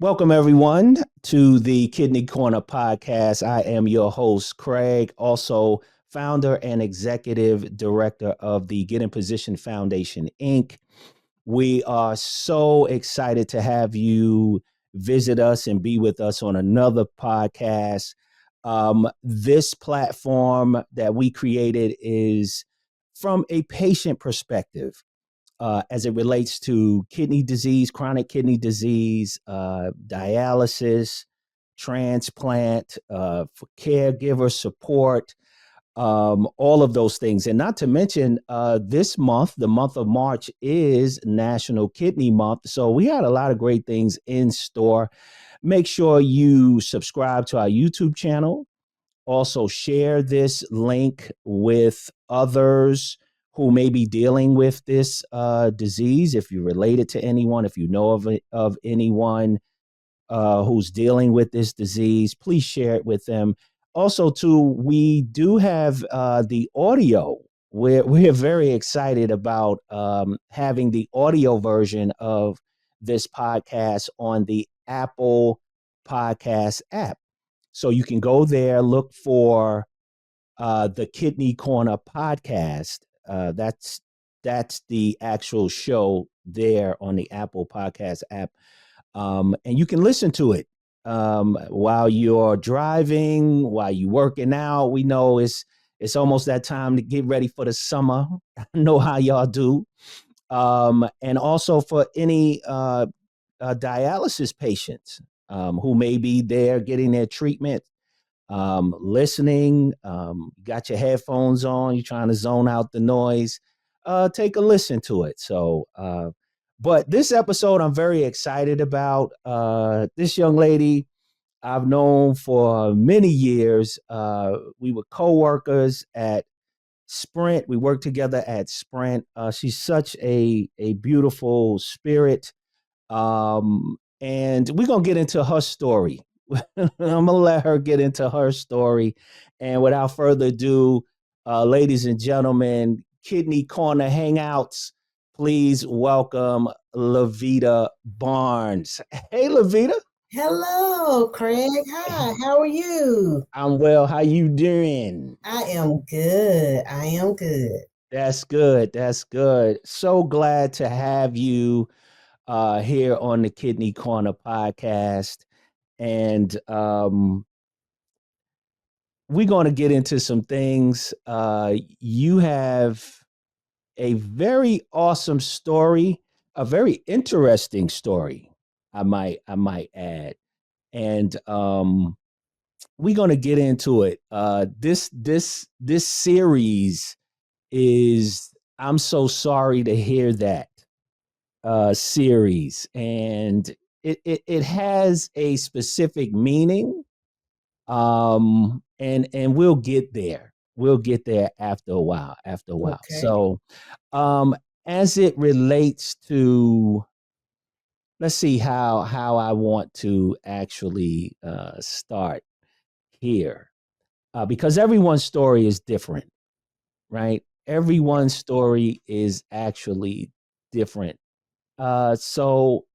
Welcome, everyone, to the Kidney Korner Podcast. I am your host, Craig, also founder and executive director of the Get in Position Foundation, Inc. We are so excited to have you visit us and be with us on another podcast. This platform that we created is from a patient perspective as it relates to kidney disease, chronic kidney disease, dialysis, transplant, for caregiver support, all of those things. And not to mention, this month, the month of March, is National Kidney Month. So we had a lot of great things in store. Make sure you subscribe to our YouTube channel. Also, share this link with others who may be dealing with this disease. If you're related to anyone, if you know of anyone who's dealing with this disease, please share it with them. Also, too, we do have the audio. We're very excited about having the audio version of this podcast on the Apple Podcast app. So you can go there, look for the Kidney Korner Podcast. That's the actual show there on the Apple Podcast app, and you can listen to it while you're driving, while you're working out. We know it's almost that time to get ready for the summer. I know how y'all do, and also for any dialysis patients who may be there getting their treatment, listening. Got your headphones on, you're trying to zone out the noise. Take a listen to it. But this episode I'm very excited about. This young lady I've known for many years. We were co-workers at Sprint. We worked together at Sprint. She's such a beautiful spirit. And we're going to get into her story. I'm going to let her get into her story. And without further ado, ladies and gentlemen, Kidney Korner Hangouts, please welcome LaVeeda Barnes. Hey, LaVeeda. Hello, Craig. Hi, how are you? I'm well. How you doing? I am good. I am good. That's good. That's good. So glad to have you here on the Kidney Korner Podcast. And we're going to get into some things. You have a very awesome story, a very interesting story, I might add. And we're going to get into it. This series is I'm so sorry to hear that series, and it has a specific meaning, and we'll get there. We'll get there after a while. Okay. So, um, as it relates to, let's see how I want to actually start here, because everyone's story is different, right? Everyone's story is actually different. So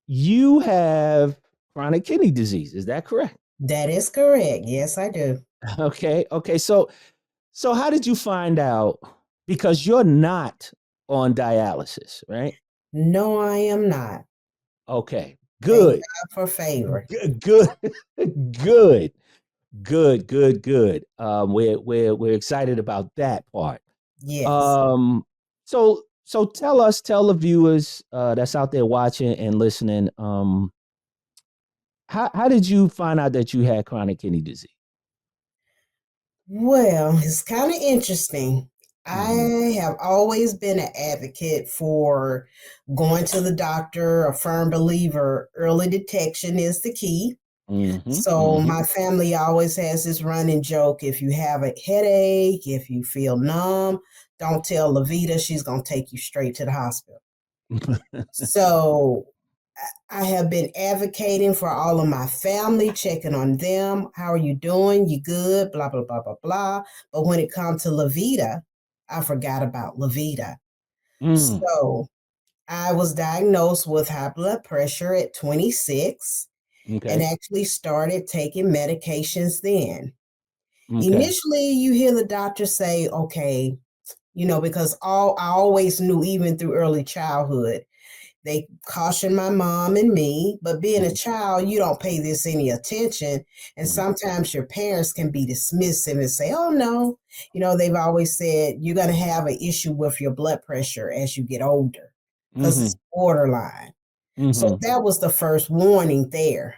you have chronic kidney disease, is that correct? That is correct. Yes, I do. Okay. So how did you find out? Because you're not on dialysis, right? No, I am not. Okay. Thank Good. God for favor. Good. Good. Good. We're excited about that part. Yes. Um, so tell the viewers that's out there watching and listening, how did you find out that you had chronic kidney disease? Well, it's kind of interesting. Mm-hmm. I have always been an advocate for going to the doctor, a firm believer. Early detection is the key. Mm-hmm. So Mm-hmm. my family always has this running joke. If you have a headache, if you feel numb, don't tell LaVeeda, she's going to take you straight to the hospital. So I have been advocating for all of my family, checking on them. How are you doing? You good? Blah, blah, blah, blah, blah. But when it comes to LaVeeda, I forgot about LaVeeda. Mm. So I was diagnosed with high blood pressure at 26 and Okay. actually started taking medications then. Okay. Initially, you hear the doctor say, okay, because I always knew, even through early childhood, they cautioned my mom and me, but being a Mhm, child, you don't pay this any attention. And mhm, sometimes your parents can be dismissive and say, oh, no. They've always said you're going to have an issue with your blood pressure as you get older because mhm, it's borderline. So mhm, that was the first warning there.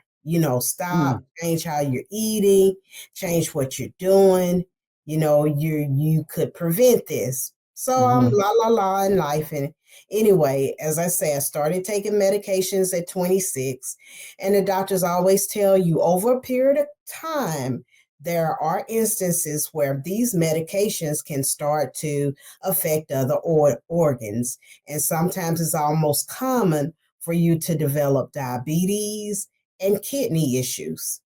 Stop, mm, change how you're eating, change what you're doing. You could prevent this. So I'm mhm. la la la in life. And anyway, as I say, I started taking medications at 26, and the doctors always tell you over a period of time, there are instances where these medications can start to affect other organs. And sometimes it's almost common for you to develop diabetes and kidney issues.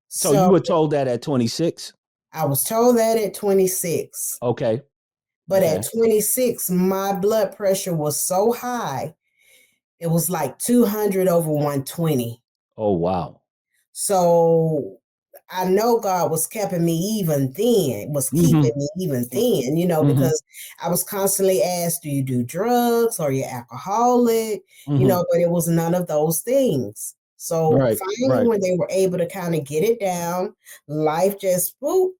So you So were told that at 26? I was told that at 26, Okay. but at Okay. 26, my blood pressure was so high, it was like 200 over 120. Oh, wow. So I know God was keeping me even then, was keeping Mhm, me even mm, then, mhm, because I was constantly asked, do you do drugs? Are you alcoholic? mhm. But it was none of those things. So Right, finally, right. when they were able to kind of get it down, life just whoop,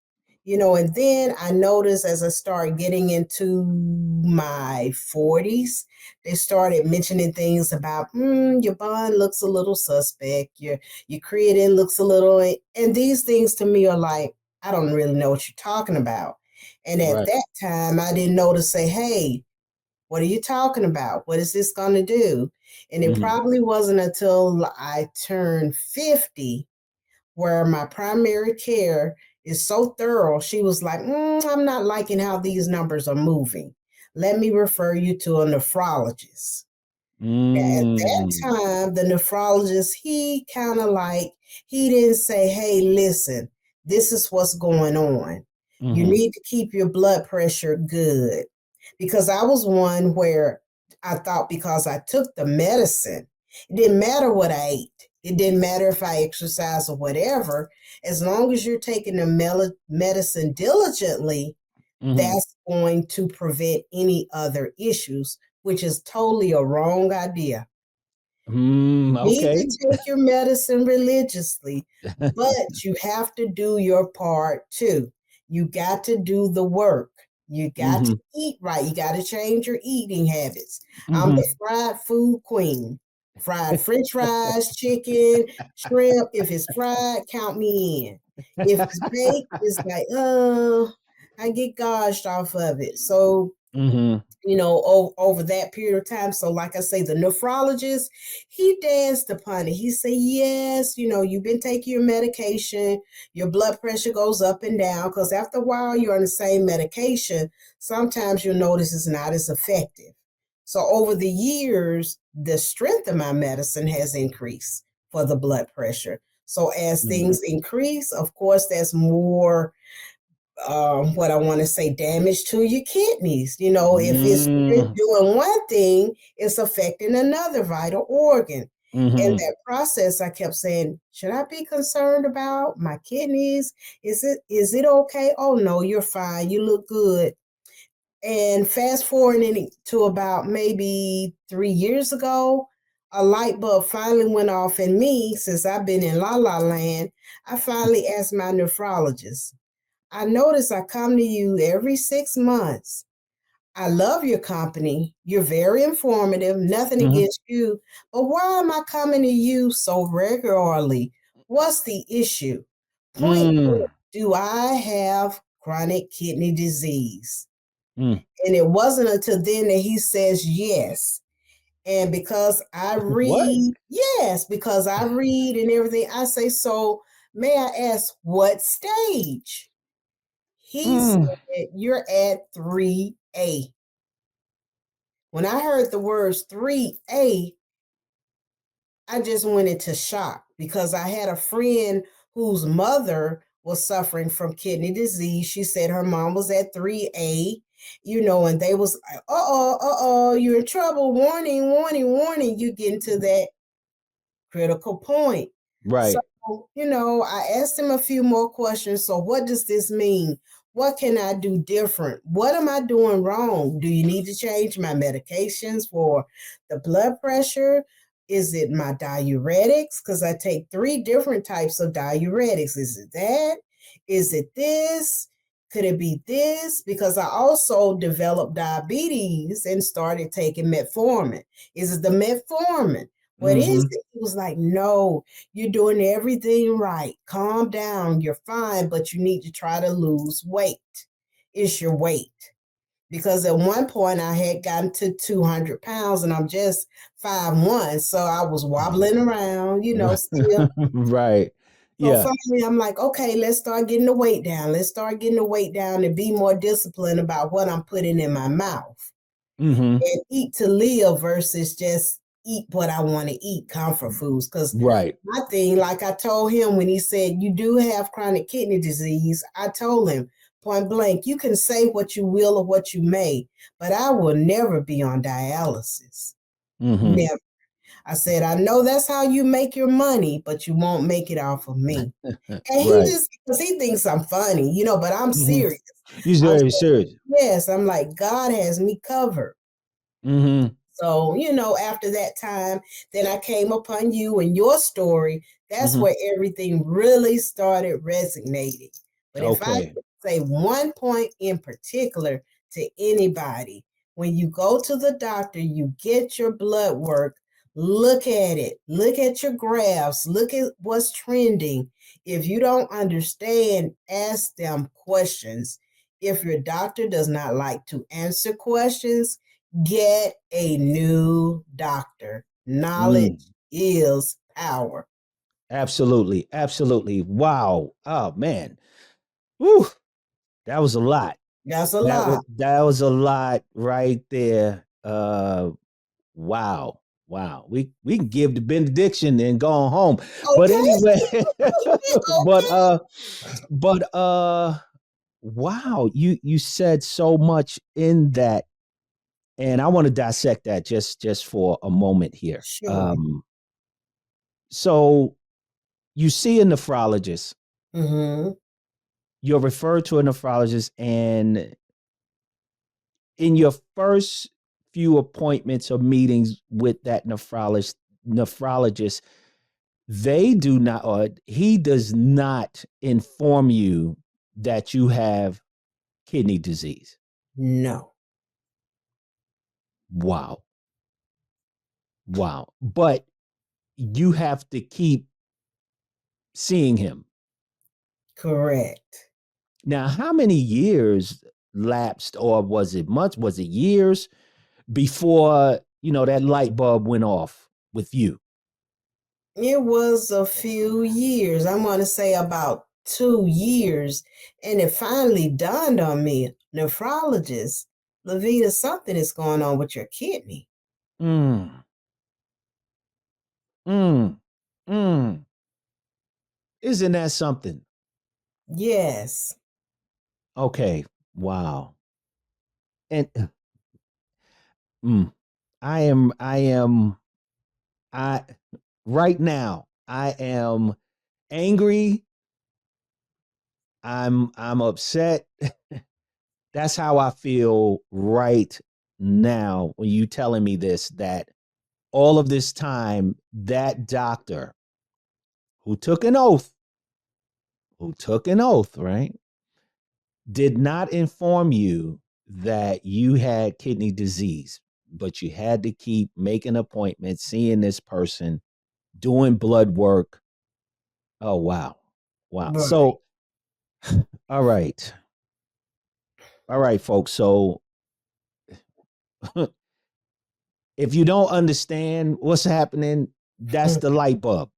and then I noticed as I started getting into my 40s, they started mentioning things about, your bond looks a little suspect, your creatine looks a little, and these things to me are like, I don't really know what you're talking about. And at Right. that time, I didn't know to say, hey, what are you talking about? What is this going to do? And it Mhm, probably wasn't until I turned 50 where my primary care is so thorough. She was like, I'm not liking how these numbers are moving. Let me refer you to a nephrologist. Now, at that mm, time, the nephrologist, he didn't say, hey, listen, this is what's going on. You mhm, need to keep your blood pressure good. Because I was one where I thought because I took the medicine, it didn't matter what I ate. It didn't matter if I exercised or whatever. As long as you're taking the medicine diligently, mhm. that's going to prevent any other issues, which is totally a wrong idea. Need Okay. to take your medicine religiously, but you have to do your part too. You got to do the work. You got to Mhm, eat right. You got to change your eating habits. I'm mhm. the fried food queen. Fried French fries, chicken, shrimp. If it's fried, count me in. If it's baked, it's like, I get gouged off of it. So Mhm, over that period of time. So, like I say, the nephrologist, he danced upon it. He said, yes, you've been taking your medication, your blood pressure goes up and down, because after a while, you're on the same medication. Sometimes you'll notice it's not as effective. So, over the years, the strength of my medicine has increased for the blood pressure. So, as mhm, things increase, of course, there's more what I want to say, damage to your kidneys. If it's mm, doing one thing, it's affecting another vital organ. In mhm, that process, I kept saying, should I be concerned about my kidneys? Is it okay? Oh no, you're fine. You look good. And fast forwarding to about maybe 3 years ago, a light bulb finally went off in me. Since I've been in La La Land, I finally asked my nephrologist, I notice I come to you every 6 months. I love your company. You're very informative, nothing mhm, against you. But why am I coming to you so regularly? What's the issue? Point blank, mm, do I have chronic kidney disease? mm. And it wasn't until then that he says yes. And because I What? read, yes, because I read and everything, I say, so may I ask what stage? He Mm, said, you're at 3A. When I heard the words 3A, I just went into shock because I had a friend whose mother was suffering from kidney disease. She said her mom was at 3A. And they was like, you're in trouble, warning, warning, warning. You get into that critical point. So, Right. I asked him a few more questions. So, what does this mean? What can I do different? What am I doing wrong? Do you need to change my medications for the blood pressure? Is it my diuretics? Because I take 3 different types of diuretics. Is it that? Is it this? Could it be this? Because I also developed diabetes and started taking metformin. Is it the metformin? What is Mm-hmm. it? He was like, no, you're doing everything right. Calm down. You're fine, but you need to try to lose weight. It's your weight. Because at one point I had gotten to 200 pounds and I'm just 5'1". So I was wobbling around, still. Right. So Yeah. finally I'm like, okay, let's start getting the weight down. Let's start getting the weight down and be more disciplined about what I'm putting in my mouth. Mm-hmm. And eat to live versus just eat what I want to eat, comfort foods. Because Right. my thing, like I told him when he said, you do have chronic kidney disease, I told him point blank, you can say what you will or what you may, but I will never be on dialysis. Mm-hmm. Never. I said, I know that's how you make your money, but you won't make it off of me. And he Right. just, because he thinks I'm funny, but I'm Mm-hmm. serious. You're I very said, serious. yes, I'm like, God has me covered. Mm-hmm. So, after that time, then I came upon you and your story. That's Mm-hmm. where everything really started resonating. But if I Okay. could say one point in particular to anybody, when you go to the doctor, you get your blood work, look at it, look at your graphs, look at what's trending. If you don't understand, ask them questions. If your doctor does not like to answer questions, get a new doctor. Knowledge Mm. is power. Absolutely. Absolutely. Wow. Oh man. Whew. That was a lot. That's a That was lot. that was a lot right there. Wow. Wow. We can give the benediction and go on home. But Okay. anyway, but Okay. but wow, you said so much in that, and I want to dissect that just for a moment here. Sure. So you see a nephrologist, Mm-hmm. you're referred to a nephrologist, and in your first few appointments or meetings with that nephrologist, they do not, or he does not inform you that you have kidney disease. No. Wow. Wow. But you have to keep seeing him. Correct. Now, how many years lapsed, or was it months? Was it years before, that light bulb went off with you? It was a few years. I'm going to say about 2 years. And it finally dawned on me, nephrologist, LaVeeda, something is going on with your kidney. Mm, mm, mm. Isn't that something? Yes. Okay. Wow. And mm, I right now, I am angry. I'm upset. That's how I feel right now when you telling me this, that all of this time, that doctor who took an oath, right, did not inform you that you had kidney disease, but you had to keep making appointments, seeing this person, doing blood work. Oh, wow. Wow. Right. So, all right. All right, folks. So, if you don't understand what's happening, that's the light bulb.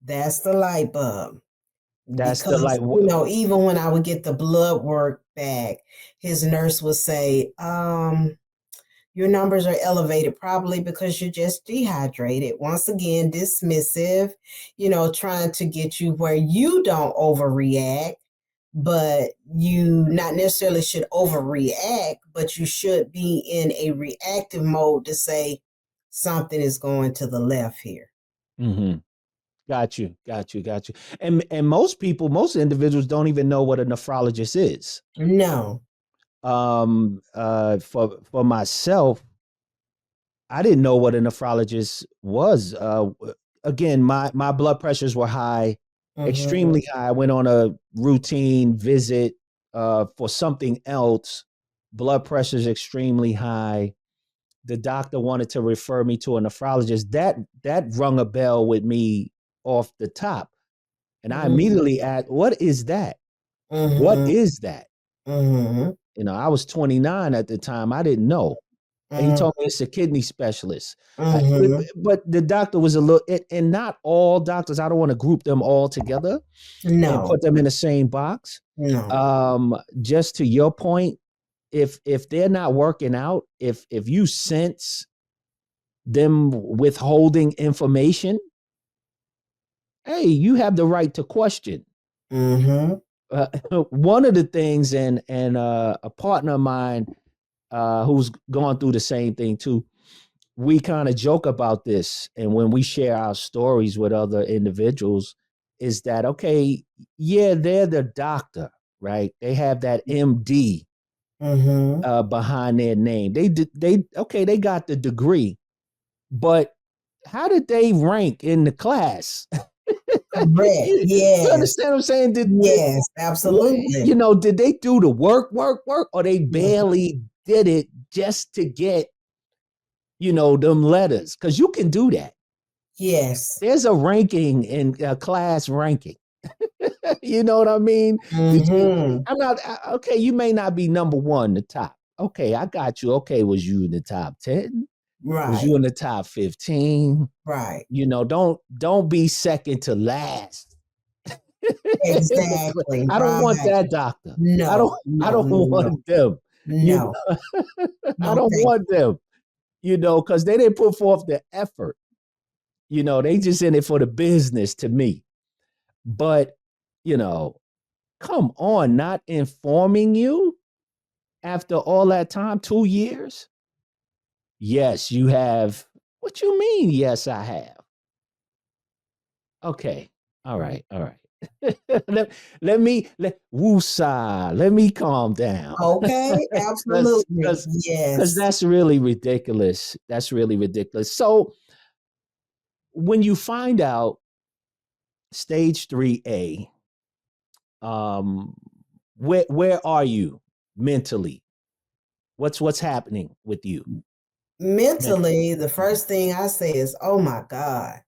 That's the light bulb. That's the Because, light. even when I would get the blood work back, his nurse would say, your numbers are elevated probably because you're just dehydrated. Once again, dismissive, trying to get you where you don't overreact. but you not necessarily should overreact, but you should be in a reactive mode to say something is going to the left here. Mm-hmm. Got you. And most people, most individuals don't even know what a nephrologist is. No. For myself, I didn't know what a nephrologist was. Again, my blood pressures were high, Mm-hmm. extremely high. I went on a routine visit for something else. Blood pressures extremely high. The doctor wanted to refer me to a nephrologist. That rung a bell with me off the top. And I immediately asked, what is that? What Mm-hmm. is that? Mm-hmm. I was 29 at the time. I didn't know. And he told me it's a kidney specialist. Mm-hmm. But the doctor was a little, and not all doctors, I don't want to group them all together and No. put them in the same box. No. Just to your point, if they're not working out, if you sense them withholding information, hey, you have the right to question. Mm-hmm. Uh, one of the things, and a partner of mine who's gone through the same thing too, we kind of joke about this, and when we share our stories with other individuals, is that okay? Yeah, they're the doctor, right? They have that MD Mm-hmm. behind their name. They got the degree, but how did they rank in the class? Correct. You Yes. understand what I'm saying? Yes. Absolutely. Did they do the work, or they barely did it just to get, them letters? Because you can do that. Yes. There's a ranking in class ranking. You know what I mean? Did you? Mm-hmm. I'm not okay. You may not be number one, the top. Okay, I got you. Okay, was you in the top 10? Was Right. you in the top 15? Right. Don't be second to last. Exactly. I don't want Right. that doctor. I don't No. I No. don't No. No. want them. You No. know, I No. don't Thank want them, because they didn't put forth the effort. They just in it for the business to me. But, you know, come on, not informing you after all that time, 2 years? Yes, you have. What you mean? Yes, I have. Okay. All you. right. All right. let woosah. Let me calm down. Okay. Because Absolutely. because Yes. that's really ridiculous. That's really ridiculous. So when you find out stage 3A, um, where are you mentally? What's happening with you mentally? Mentally, the Mhm, first thing I say is, "Oh my God,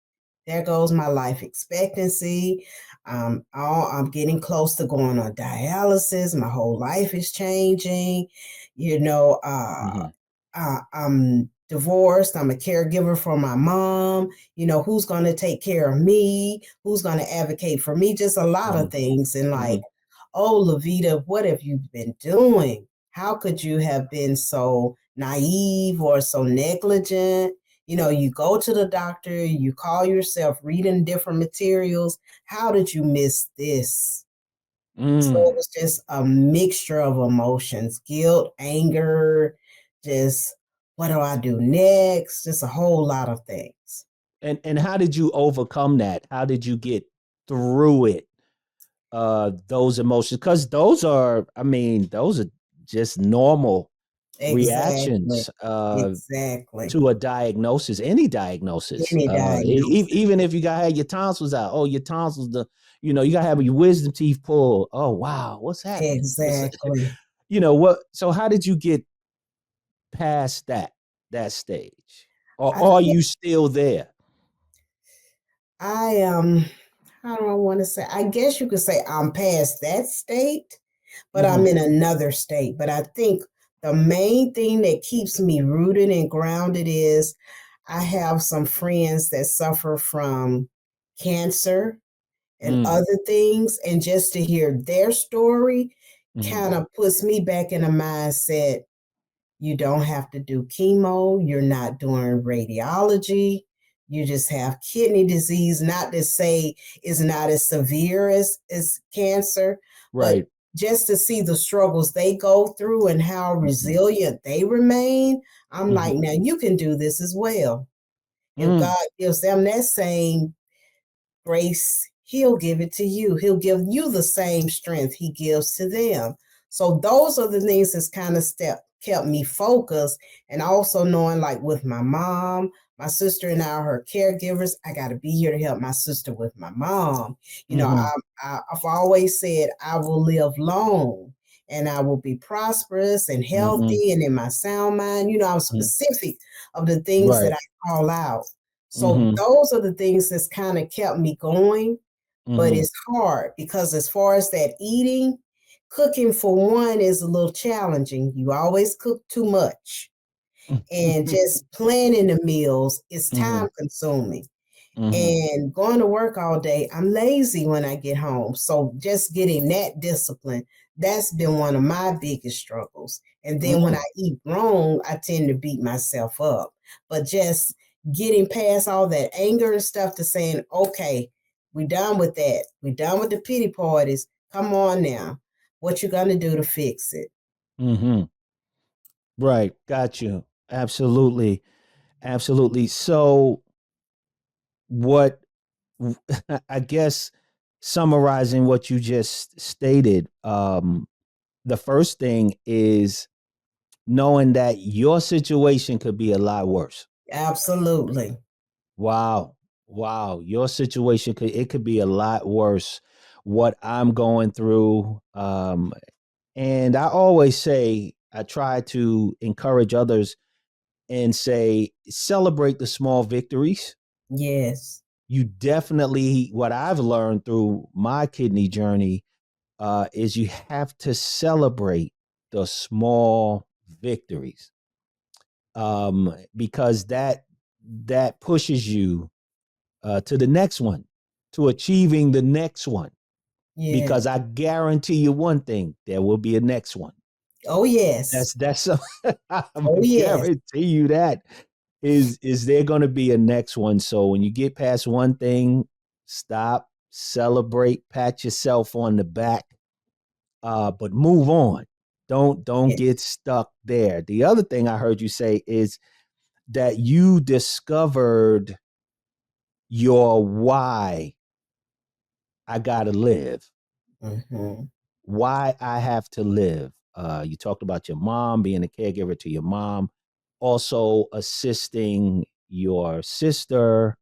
there goes my life expectancy. I'm getting close to going on dialysis. My whole life is changing. You know, mhm, I'm divorced. I'm a caregiver for my mom. Who's going to take care of me? Who's going to advocate for me? Just a lot of mhm, things. And like, mhm, oh, LaVeeda, what have you been doing? How could you have been so naive or so negligent? You go to the doctor, you call yourself reading different materials. How did you miss this? So it mm. was just a mixture of emotions, guilt, anger, just what do I do next? Just a whole lot of things. And how did you overcome that? How did you get through it? Those emotions, because those are just normal Exactly. reactions Exactly. to a diagnosis, any diagnosis. Any diagnosis. Even if you got had your tonsils out, oh, your tonsils, you got to have your wisdom teeth pulled. Oh, wow, what's happening? Exactly. What? So how did you get past that stage, or I are think you still there? I how do I want to say? I guess you could say I'm past that state, but I'm Mm-hmm. in another state. But I think the main thing that keeps me rooted and grounded is I have some friends that suffer from cancer and Mm, other things. And just to hear their story mm-hmm. kind of puts me back in a mindset. You don't have to do chemo. You're not doing radiology. You just have kidney disease, not to say it's not as severe as cancer, but Right. just to see the struggles they go through and how Mm-hmm. resilient they remain. I'm like, Mm-hmm. now you can do this as well. If Mm, God gives them that same grace, he'll give it to you. He'll give you the same strength he gives to them. So those are the things that's kind of kept me focused. And also knowing, like with my mom, my sister and I are her caregivers. I got to be here to help my sister with my mom. You know, mm-hmm. I've always said I will live long and I will be prosperous and Mm-hmm. healthy and in my sound mind. You know, I'm specific of the things that Right. I call out. So Mm-hmm. those are the things that's kind of kept me going, but Mm-hmm. it's hard because as far as that eating, cooking for one is a little challenging. You always cook too much. And just planning the meals is Mm-hmm. time consuming. Mm-hmm. And going to work all day, I'm lazy when I get home. So just getting that discipline, that's been one of my biggest struggles. And then when Mm-hmm. I eat wrong, I tend to beat myself up. But just getting past all that anger and stuff to saying, okay, we done with that. We done with the pity parties. Come on now. What you gonna do to fix it? Mm-hmm. Right. Got you. Absolutely. Absolutely. So what I guess summarizing what you just stated, the first thing is knowing that your situation could be a lot worse. Absolutely. Wow. Wow. Your situation could be a lot worse. What I'm going through. And I always say I try to encourage others and say celebrate the small victories. Yes. You definitely what I've learned through my kidney journey is you have to celebrate the small victories, because that pushes you to the next one, to achieving the next one. Yeah. Because I guarantee you one thing: there will be a next one. Oh yes. That's I'm Oh gonna yes. guarantee you that is there going to be a next one. So when you get past one thing, stop, celebrate, pat yourself on the back, but move on. Don't Yeah. get stuck there. The other thing I heard you say is that you discovered your why I gotta live, Mm-hmm. why I have to live. You talked about your mom, being a caregiver to your mom, also assisting your sister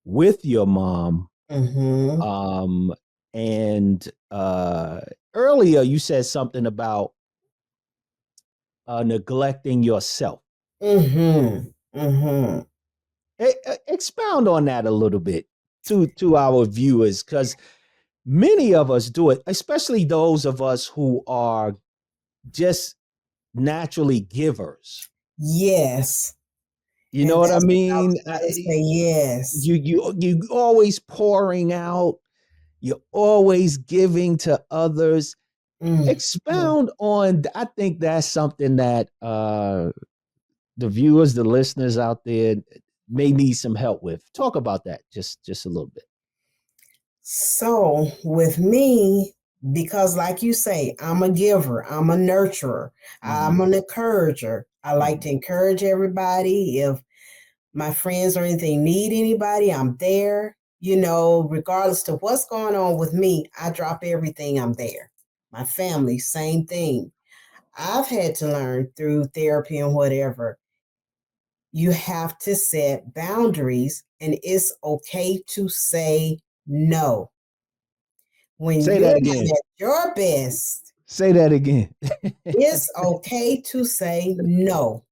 with your mom. Mm-hmm. Um, and earlier you said something about neglecting yourself. Mm-hmm. Mm-hmm. Expound on that a little bit to our viewers, because many of us do it, especially those of us who are just naturally givers. Yes. You know And what I that's what I mean? was about to say. Yes. You always pouring out. You're always giving to others. Mm-hmm. Expound on. I think that's something that the viewers, the listeners out there, may need some help with. Talk about that just a little bit. So with me, because like you say, I'm a giver, I'm a nurturer, Mm-hmm. I'm an encourager. I like to Mm-hmm. encourage everybody. If my friends or anything need anybody, I'm there. You know, regardless to what's going on with me, I drop everything, I'm there. My family, same thing. I've had to learn through therapy and whatever. You have to set boundaries, and it's okay to say no. When Say you're that not again. at your best, Say that again. it's okay to say no.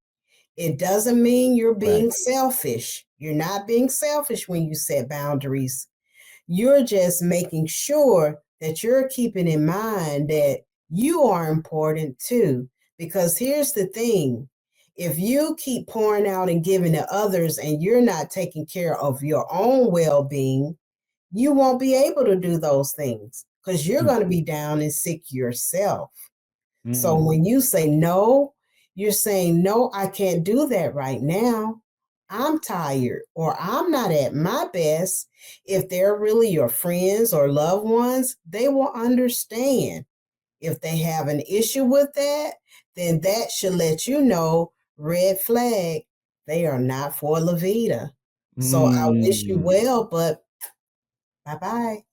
It doesn't mean you're Right. being selfish. You're not being selfish when you set boundaries. You're just making sure that you're keeping in mind that you are important too. Because here's the thing, if you keep pouring out and giving to others and you're not taking care of your own well being, you won't be able to do those things because you're going to be down and sick yourself. So Mm-hmm. when you say no, you're saying, no, I can't do that right now. I'm tired or I'm not at my best, if they're really your friends or loved ones, they will understand. If they have an issue with that, then that should let you know, red flag, they are not for LaVeeda. So I wish you Mm. well, but bye bye.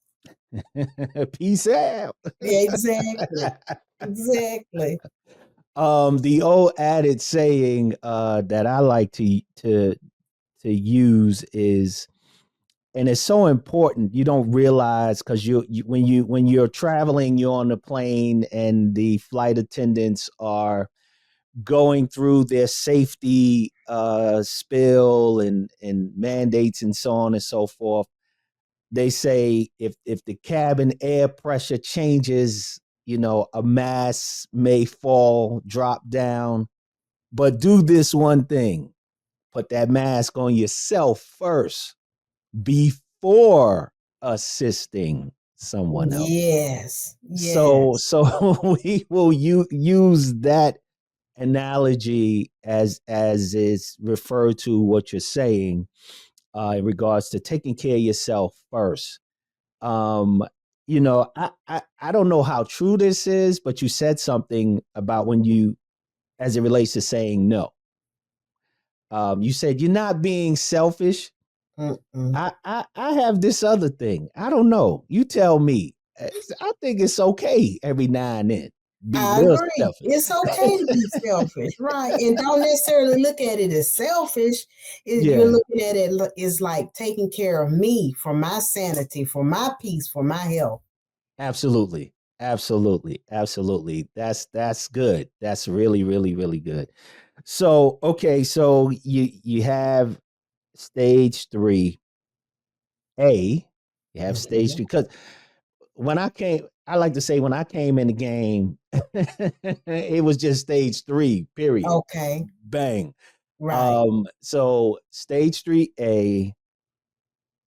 Peace out. Exactly. Exactly. The old added saying that I like to use is, and it's so important, you don't realize, because when you're traveling, you're on the plane and the flight attendants are going through their safety spill and mandates and so on and so forth. They say if the cabin air pressure changes, a mass may fall, drop down, but do this one thing: put that mask on yourself first before assisting someone else. Yes. So Yes. we will use that analogy as is referred to what you're saying in regards to taking care of yourself first. Um, I don't know how true this is, but you said something about when you, as it relates to saying no. You said you're not being selfish. Mm-mm. I have this other thing. I don't know. You tell me. I think it's okay every now and then be I real agree. selfish. It's okay to be selfish, right? And don't necessarily look at it as selfish. You're Yeah, looking at it as like taking care of me for my sanity, for my peace, for my health. absolutely. Absolutely. Absolutely. That's good. That's really, really, really good. So, okay, so you have stage 3A. You have stage Mhm. 3 because when I came, I like to say when I came in the game, it was just stage 3, period. Okay, Bang. right. So stage 3A.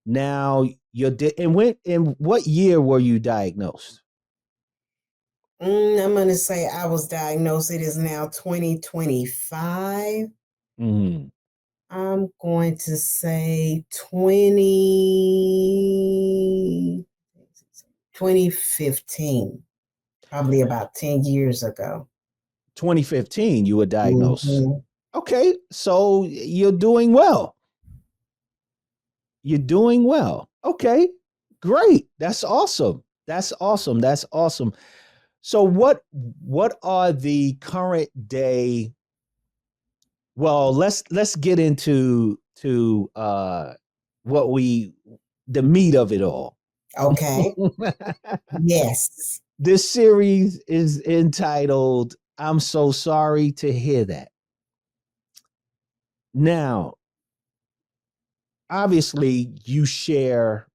Now and when in what year were you diagnosed? I'm going to say I was diagnosed. It is now 2025. Mm-hmm. I'm going to say 2015, probably about 10 years ago. 2015, you were diagnosed. Mhm. Okay, so you're doing well. You're doing well. Okay, great. That's awesome. That's awesome. That's awesome. So what are the current day? Well, let's get into to what we the meat of it all. Okay. Yes. This series is entitled "I'm So Sorry to Hear That." Now, obviously, you share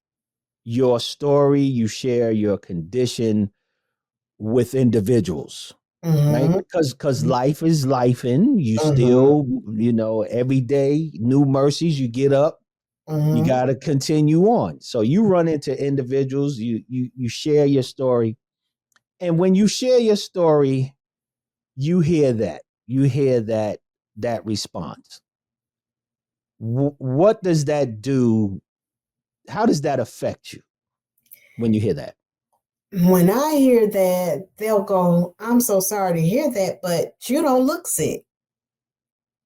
your story, you share your condition with individuals, right? Mm-hmm. Because life is life, and you Mm-hmm. still, every day, new mercies. You get up, you Mm-hmm. got to continue on. So you run into individuals, you share your story, and when you share your story, you hear that response. What does that do? How does that affect you when you hear that? When I hear that, they'll go, I'm so sorry to hear that, but you don't look sick.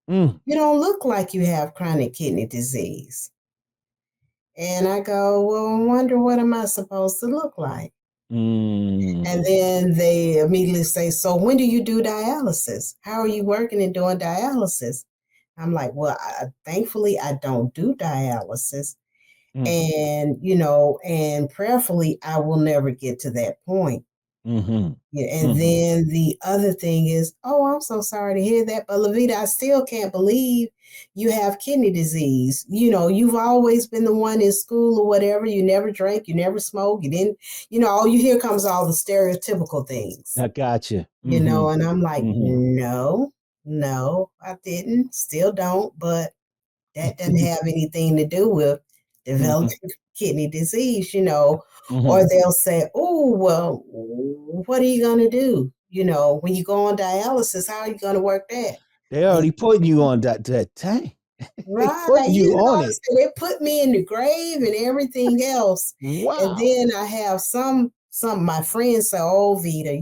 Mm, You don't look like you have chronic kidney disease. And I go, well, I wonder what am I supposed to look like? And mm, then they immediately say, so when do you do dialysis? How are you working and doing dialysis? I'm like, well, thankfully, I don't do dialysis. mm, And prayerfully, I will never get to that point. mm-hmm, Yeah, and mm-hmm. then the other thing is, oh, I'm so sorry to hear that, but LaVeeda, I still can't believe you have kidney disease. You've always been the one in school or whatever. You never drank, you never smoked, you didn't, all you hear comes all the stereotypical things, I got you. Mm-hmm, and I'm like, mm-hmm. no, no, I didn't, still don't, but that doesn't have anything to do with Mm-hmm, developing kidney disease, mm-hmm. or they'll say, oh, well, what are you going to do? When you go on dialysis, how are you going to work that? They Well, already putting you on that tank. They Right. putting You you know, on I it. said they put me in the grave and everything else. And Wow. then I have some my friends say, "Oh, Vita,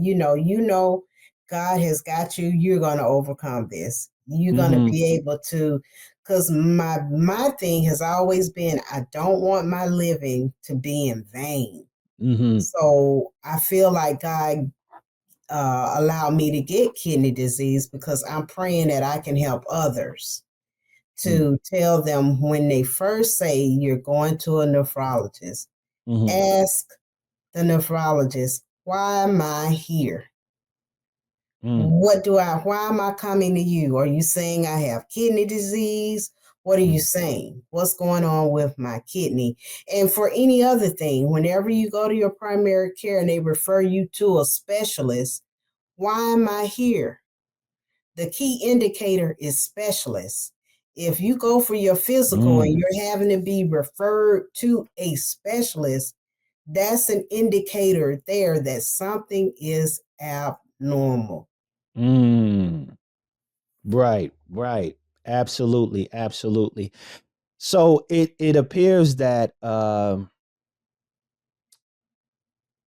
God has got you. You're gonna overcome this. You're gonna Mm-hmm. be able to." Because my thing has always been, I don't want my living to be in vain. Mm-hmm. So I feel like God allowed me to get kidney disease because I'm praying that I can help others to tell them when they first say you're going to a nephrologist, Mm-hmm. ask the nephrologist, why am I here? Mm-hmm. Why am I coming to you? Are you saying I have kidney disease? What are you saying? What's going on with my kidney? And for any other thing, whenever you go to your primary care and they refer you to a specialist, why am I here? The key indicator is specialist. If you go for your physical and Mm-hmm. you're having to be referred to a specialist, that's an indicator there that something is abnormal. Mm. Right, right. Absolutely, absolutely. So it appears that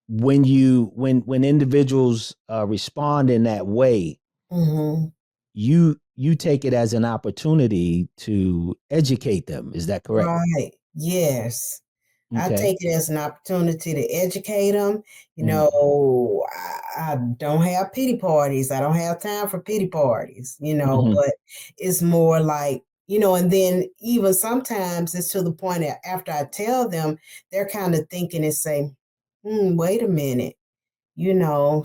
when individuals respond in that way, Mm-hmm. you take it as an opportunity to educate them. Is that correct? Right. Yes. I Okay. take it as an opportunity to educate them. Mm-hmm. I don't have pity parties. I don't have time for pity parties, Mm-hmm. but it's more like, and then even sometimes it's to the point that after I tell them, they're kind of thinking and say, wait a minute.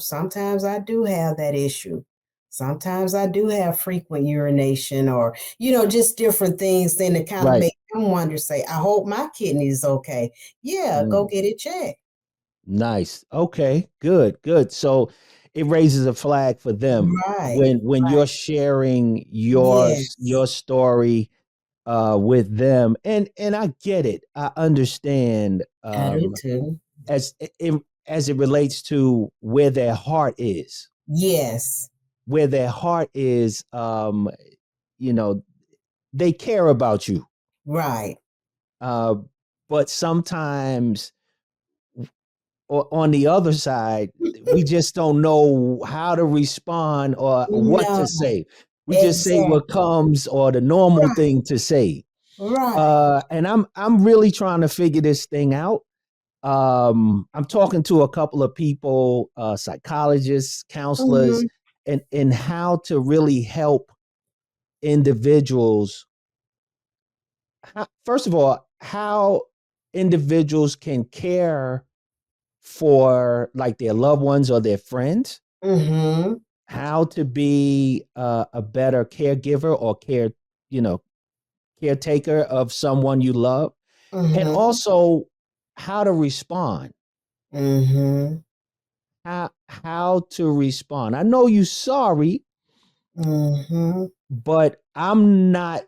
Sometimes I do have that issue. Sometimes I do have frequent urination or, just different things then to kind of Right. make them wonder, say, I hope my kidney is okay. Yeah, go Mm. get it checked. Nice. Okay. Good. Good. So it raises a flag for them Right, when you're right. sharing Yes, your story with them, and I get it. I understand I do too. as it, as it relates to where their heart is. Yes, Where their heart is, you know, they care about you. right. Uh, but sometimes on the other side, we just don't know how to respond or what No, to say. We just say what exactly. comes or the normal Right, thing to say. right. And I'm really trying to figure this thing out. I'm talking to a couple of people, psychologists, counselors, Mm-hmm, and how to really help individuals. First of all, how individuals can care for like their loved ones or their friends, mm-hmm, how to be a better caregiver or you know, caretaker of someone you love, and mm-hmm, also how to respond. mm-hmm, How to respond. I know you sorry, mm-hmm. but I'm not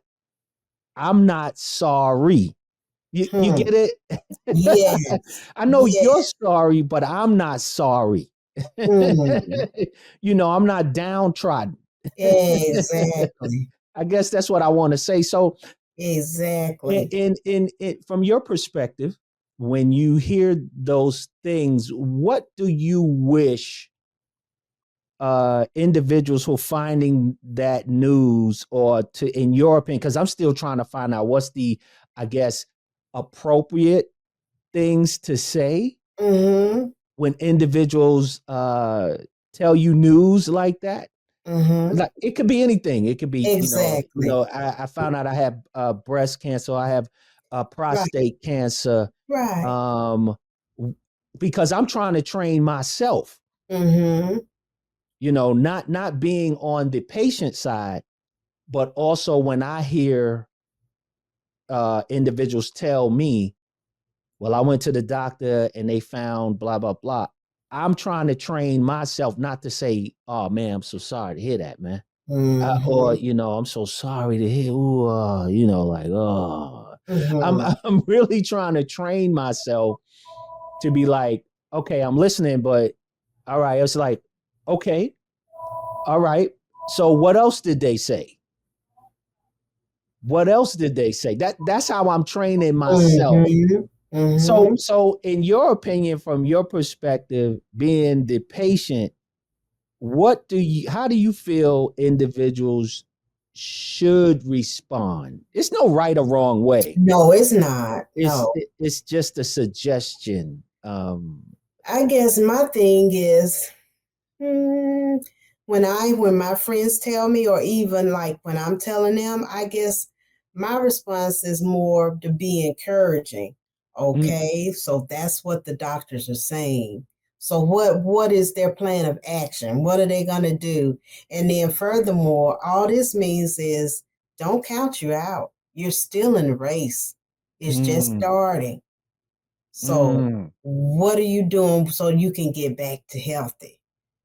sorry. You Hmm. get it? Yes, I know you're yes. sorry, but I'm not sorry. Mm, I'm not downtrodden. exactly. I guess that's what I want to say. So, Exactly. from your perspective, when you hear those things, what do you wish individuals who are finding that news, or to, in your opinion, because I'm still trying to find out what's the, I guess, appropriate things to say Mm-hmm. when individuals tell you news like that. Mm-hmm. Like it could be anything. It could be, Exactly. I found out I have breast cancer. I have Right. prostate cancer. Right. Um, because I'm trying to train myself. Mm-hmm. Not being on the patient side, but also when I hear individuals tell me, well, I went to the doctor and they found blah blah blah. I'm trying to train myself not to say, "Oh man, I'm so sorry to hear that, man," or Mm-hmm. I'm so sorry to hear. Ooh, like, oh, I'm Mm-hmm. I'm really trying to train myself to be like, okay, I'm listening, but all right, it's like, okay, all right. So what else did they say? What else did they say? That's how I'm training myself. Mm-hmm. So, Mm-hmm. so in your opinion, from your perspective, being the patient, how do you feel individuals should respond? It's no right or wrong way. No, it's not. It's No. it's just a suggestion. I guess my thing is, hmm, when my friends tell me, or even like when I'm telling them, I guess my response is more to be encouraging. mm, Okay, so that's what the doctors are saying. So what is their plan of action? What are they gonna do? And then furthermore, all this means is don't count you out. You're still in the race. It's just mm, starting. So mm, what are you doing so you can get back to healthy?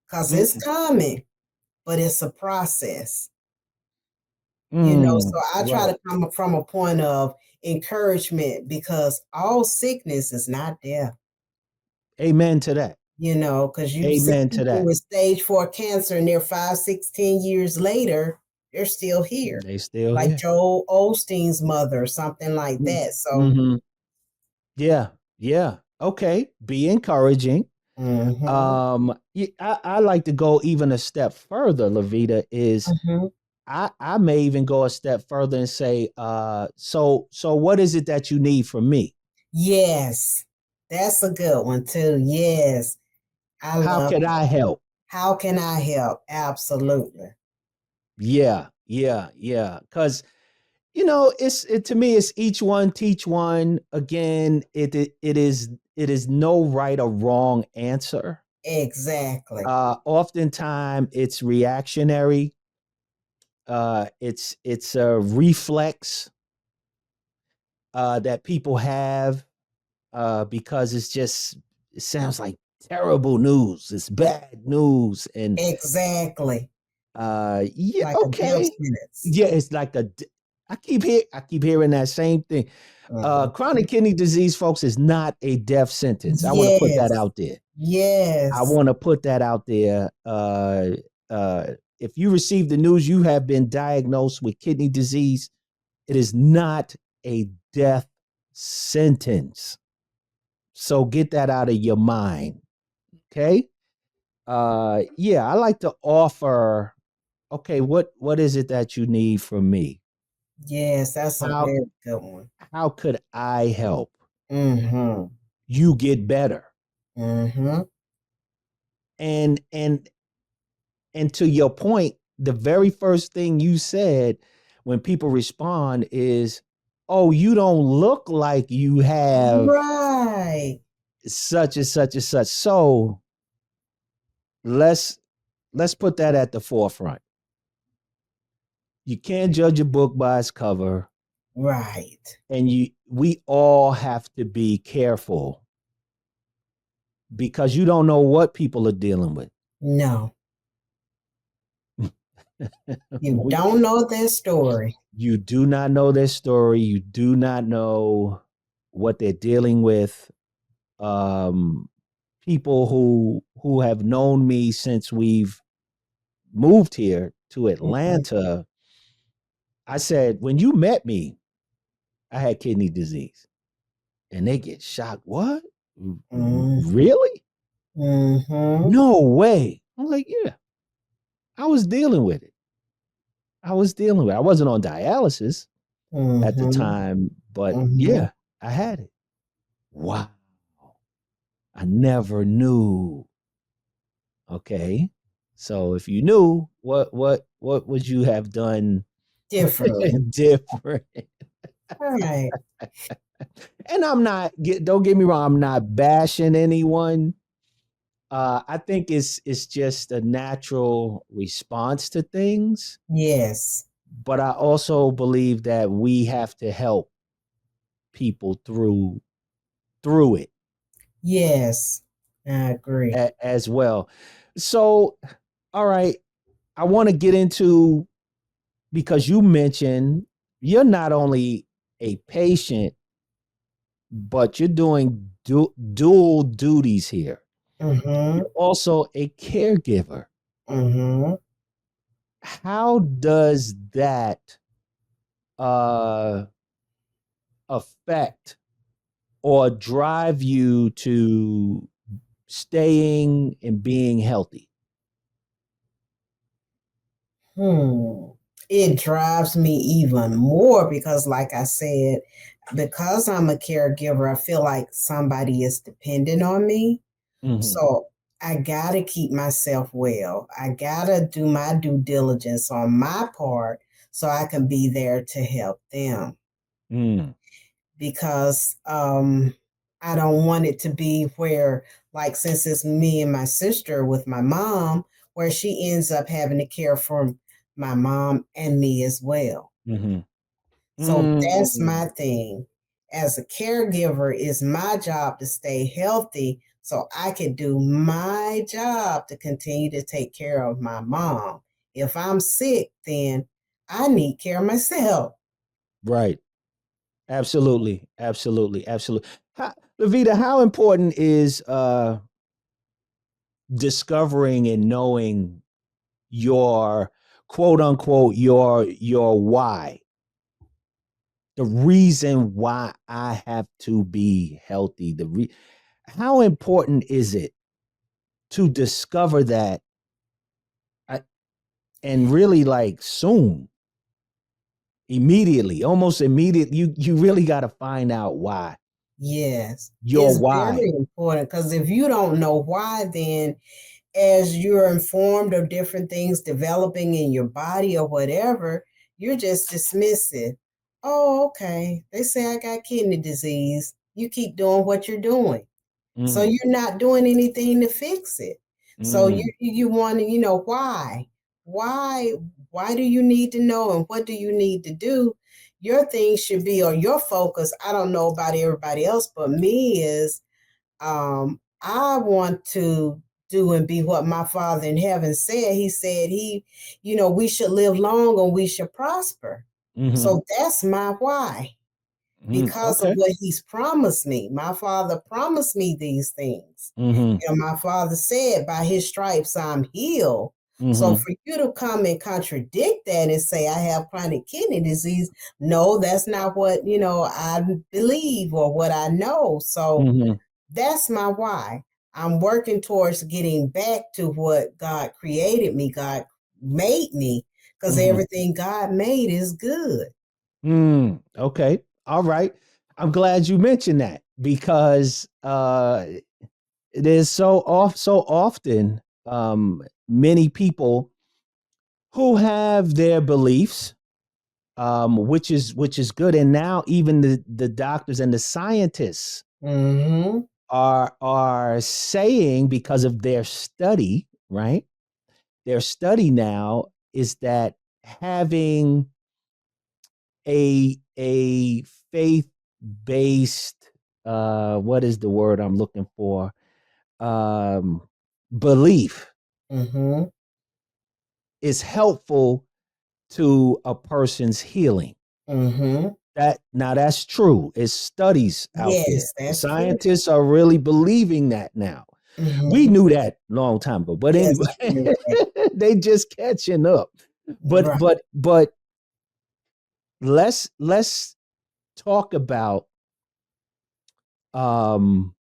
Because it's mm, coming, but it's a process. So I try right. to come from a point of encouragement because all sickness is not death. Amen to that. Because you see Amen to people that. with stage 4 cancer and they're 5, 16 years later, they're still here. They still Like here. Joel Osteen's mother or something like that. So, Mm-hmm. Yeah. Yeah. Okay. Be encouraging. mm-hmm, I like to go even a step further, LaVeeda, is mm-hmm. I may even go a step further and say, so what is it that you need from me? Yes, that's a good one too. Yes, I How love can that. I help? How can I help? Absolutely. Yeah, yeah, yeah. Because to me, it's each one teach one. Again, it is no right or wrong answer. Exactly. Oftentimes it's reactionary. It's a reflex that people have because it sounds like terrible news. It's bad news, and Exactly. yeah, Like a death okay, sentence. yeah, it's like I keep hearing that same thing. Mhm. Chronic kidney disease, folks, is not a death sentence. I want to put that Yes. out there. I Yes. want to put that out there. Uh, if you receive the news you have been diagnosed with kidney disease, it is not a death sentence. So get that out of your mind. Okay. Yeah, I like to offer, okay, what is it that you need from me? Yes, that's a How very good one. how could I help Mm-hmm. you get better? Mm-hmm. And to your point, the very first thing you said when people respond is, "Oh, you don't look like you have Right. such and such and such." So let's let's put that at the forefront. You can't judge a book by its cover, Right. and we all have to be careful because you don't know what people are dealing with. No. You we, don't know their story. you do not know their story. You do not know what they're dealing with. Um, People who have known me since we've moved here to Mhm. Atlanta, I said, when you met me, I had kidney disease. And they get shocked. What? Mhm. Really? Mhm. No way. I'm like, yeah, I was dealing with it. I was dealing with it. I wasn't on dialysis at the Mhm. time, but Mhm. yeah, I had it. Wow. I never knew. Okay. So if you knew, what would you have done Differently. different? Right. And don't get me wrong, I'm not bashing anyone. I think it's just a natural response to things, Yes. but I also believe that we have to help people through it Yes. I agree. as well. So, all right, I want to get into, because you mentioned you're not only a patient, but you're doing dual duties here. Mhm. You're also a caregiver. Mhm. How does that uh, affect or drive you to staying and being healthy? It drives me even more because, like I said, because I'm a caregiver, I feel like somebody is dependent on me. Mm-hmm. So I got to keep myself well. I got to do my due diligence on my part so I can be there to help them Mm. because I don't want it to be where, like, since it's me and my sister with my mom, where she ends up having to care for my mom and me as well. Mm-hmm. So that's Mm. my thing. As a caregiver, it's my job to stay healthy so I can do my job to continue to take care of my mom. If I'm sick, then I need care myself. Right. Absolutely. Absolutely. Absolutely. LaVeeda, how important is discovering and knowing your quote unquote your why, the reason why I have to be healthy, how important is it to discover that, uh, and really like soon, immediately, almost immediate, you really got to find out why, Yes, your it's why. very important because if you don't know why, then as you're informed of different things developing in your body or whatever, you're just dismissive. Oh, okay. They say I got kidney disease. You keep doing what you're doing. So Mm-hmm. you're not doing anything to fix it. So Mm-hmm. you want to, why? Why why do you need to know and what do you need to do? Your thing should be, or your focus, I don't know about everybody else, but me is I want to do and be what my Father in heaven said. He said we should live long and we should prosper. Mm-hmm. So that's my why, Mm-hmm. because of Okay. what he's promised me. My Father promised me these things. Mm-hmm. My Father said, by his stripes I'm healed. So Mm-hmm. for you to come and contradict that and say I have chronic kidney disease, no, that's not what, I believe or what I know. So Mm-hmm. that's my why. I'm working towards getting back to what God created me, God made me, because Mm-hmm. everything God made is good. Okay. All right. I'm glad you mentioned that because it is so often, many people who have their beliefs, which is good, and now even the doctors and the scientists Mm-hmm. are saying, because of their study, right? Their study now is that having a faith based, what is the word I'm looking for, um belief, Mm-hmm. is helpful to a person's healing. Mm-hmm. That's true. It's studies out there. Yes, The that's true. scientists are really believing that now. We Mm-hmm. knew that long time ago, but Yes, anyway, we knew that. they just catching up. But Right. but but let's talk about, um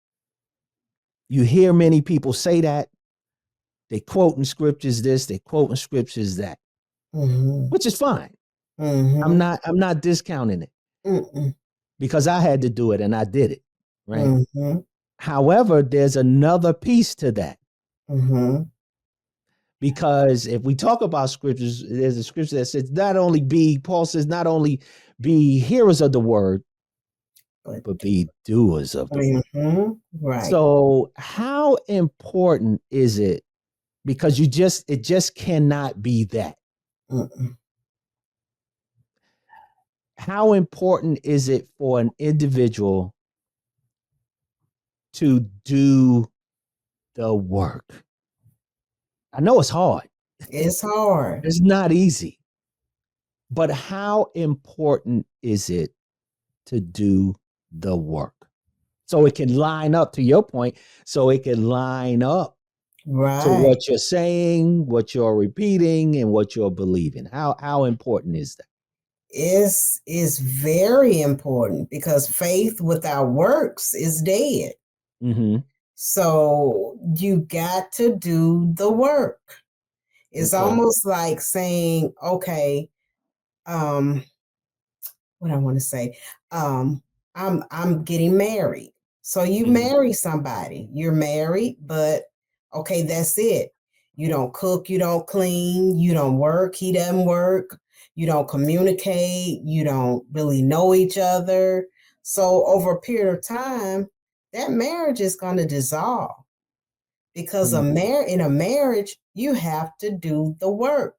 you hear many people say that they quote in scriptures this, they quote in scriptures that, Mm-hmm. which is fine. I'm Mm-hmm. not I'm not discounting it Mm-mm. because I had to do it and I did it, right? Mm-hmm. However, there's another piece to that, Mm-hmm. because if we talk about scriptures, there's a scripture that says, not only be, Paul says, not only be hearers of the word, But but be doers of the word. mm-hmm. Right. So how important is it? Because it just cannot be that. Mm-mm. How important is it for an individual to do the work? I know it's hard. It's hard. It's not easy. But how important is it to do the work? So it can line up, to your point, so it can line up to Right. what you're saying, what you're repeating, and what you're believing. How important is that? is very important because faith without works is dead. Mm-hmm. So you got to do the work. It's Okay. almost like saying, okay, um, what I want to say, um, I'm getting married. So you Mm-hmm. marry somebody. You're married, but okay, that's it. You don't cook, you don't clean, you don't work, he doesn't work, you don't communicate, you don't really know each other. So over a period of time, that marriage is going to dissolve because in a marriage, you have to do the work.